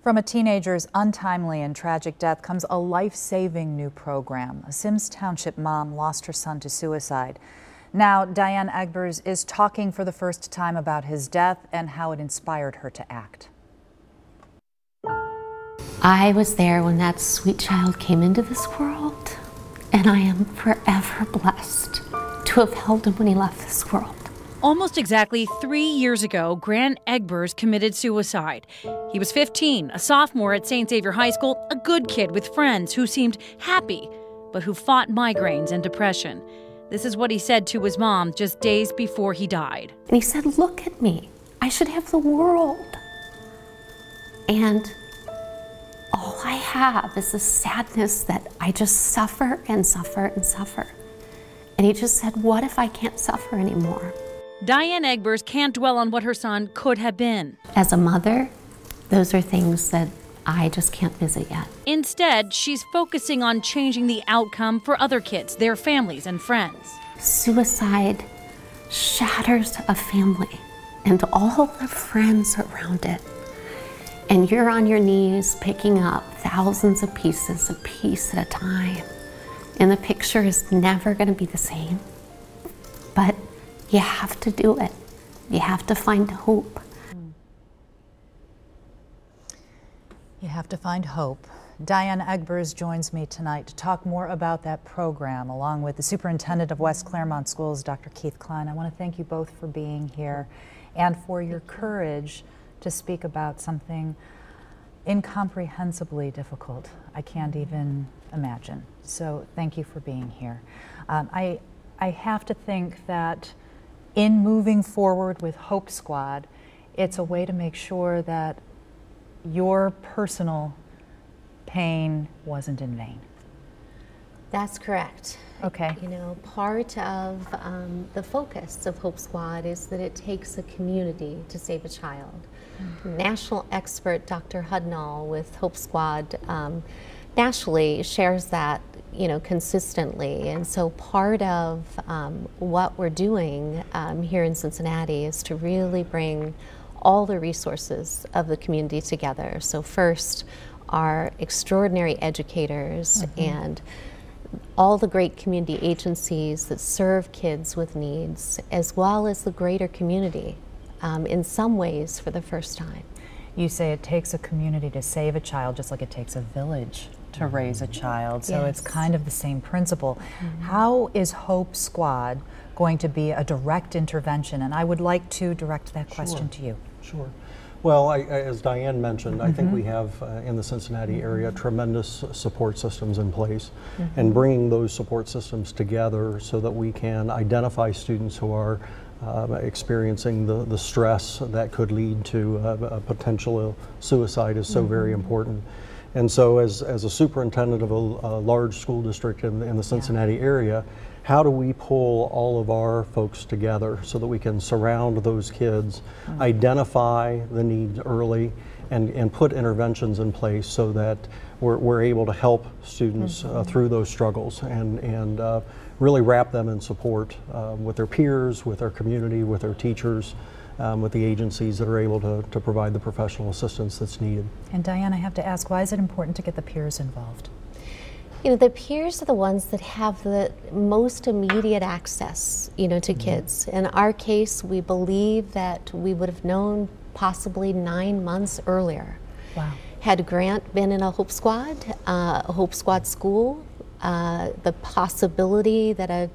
From a teenager's untimely and tragic death comes a life-saving new program. A Sims Township mom lost her son to suicide. Now, Diane Egbers is talking for the first time about his death and how it inspired her to act. I was there when that sweet child came into this world, and I am forever blessed to have held him when he left this world. Almost exactly 3 years ago, Grant Egbers committed suicide. He was 15, a sophomore at St. Xavier High School, a good kid with friends who seemed happy, but who fought migraines and depression. This is what he said to his mom just days before he died. And he said, "Look at me. I should have the world. And all I have is the sadness that I just suffer and suffer and suffer." And he just said, "What if I can't suffer anymore?" Diane Egbers can't dwell on what her son could have been. As a mother, those are things that I just can't visit yet. Instead, she's focusing on changing the outcome for other kids, their families and friends. Suicide shatters a family and all the friends around it. And you're on your knees picking up thousands of pieces, a piece at a time. And the picture is never going to be the same. But you have to do it. You have to find hope. You have to find hope. Diane Egbers joins me tonight to talk more about that program, along with the Superintendent of West Clermont Schools, Dr. Kline. I want to thank you both for being here and for your courage to speak about something incomprehensibly difficult. I can't even imagine. So thank you for being here. I have to think that in moving forward with Hope Squad, it's a way to make sure that your personal pain wasn't in vain. That's correct. Okay. You know, part of the focus of Hope Squad is that it takes a community to save a child. National expert Dr. Hudnall with Hope Squad nationally shares that, you know, consistently. And so part of what we're doing here in Cincinnati is to really bring all the resources of the community together. So first, our extraordinary educators and all the great community agencies that serve kids with needs, as well as the greater community, in some ways for the first time. You say it takes a community to save a child, just like it takes a village to raise a child. So it's kind of the same principle. How is Hope Squad going to be a direct intervention? And I would like to direct that question to you. Sure. Well, as Diane mentioned, I think we have in the Cincinnati area tremendous support systems in place, and bringing those support systems together so that we can identify students who are experiencing the stress that could lead to a potential suicide is so very important. And so as a superintendent of a large school district in the Cincinnati area, how do we pull all of our folks together so that we can surround those kids, identify the needs early, and put interventions in place so that we're able to help students through those struggles and really wrap them in support with their peers, with their community, with their teachers, with the agencies that are able to provide the professional assistance that's needed. And Diane, I have to ask, why is it important to get the peers involved? You know, the peers are the ones that have the most immediate access, you know, to kids. In our case, we believe that we would have known possibly 9 months earlier. Wow. Had Grant been in a Hope Squad school, the possibility that a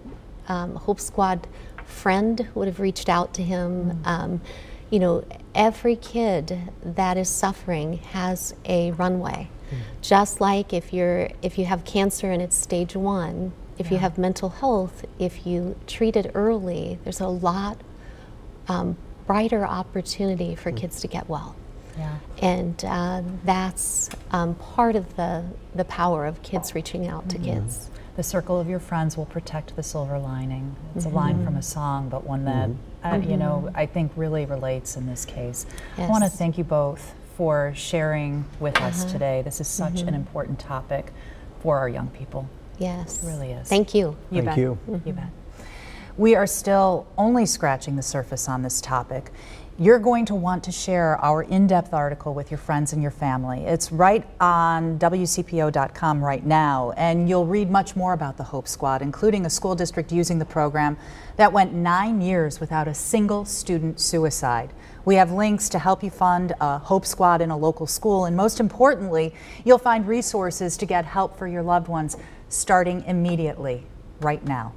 Hope Squad friend would have reached out to him. You know, every kid that is suffering has a runway. Just like if you have cancer and it's stage 1, if you have mental health, if you treat it early, there's a lot brighter opportunity for kids to get well. And that's part of the power of kids reaching out to kids. The circle of your friends will protect the silver lining. It's a line from a song, but one that you know, I think really relates in this case. I want to thank you both for sharing with us today. This is such an important topic for our young people. Yes. It really is. Thank you. Thank you. You bet. We are still only scratching the surface on this topic. you're going to want to share our in-depth article with your friends and your family. It's right on WCPO.com right now, and you'll read much more about the Hope Squad, including a school district using the program that went 9 years without a single student suicide. We have links to help you fund a Hope Squad in a local school, and most importantly, you'll find resources to get help for your loved ones starting immediately, right now.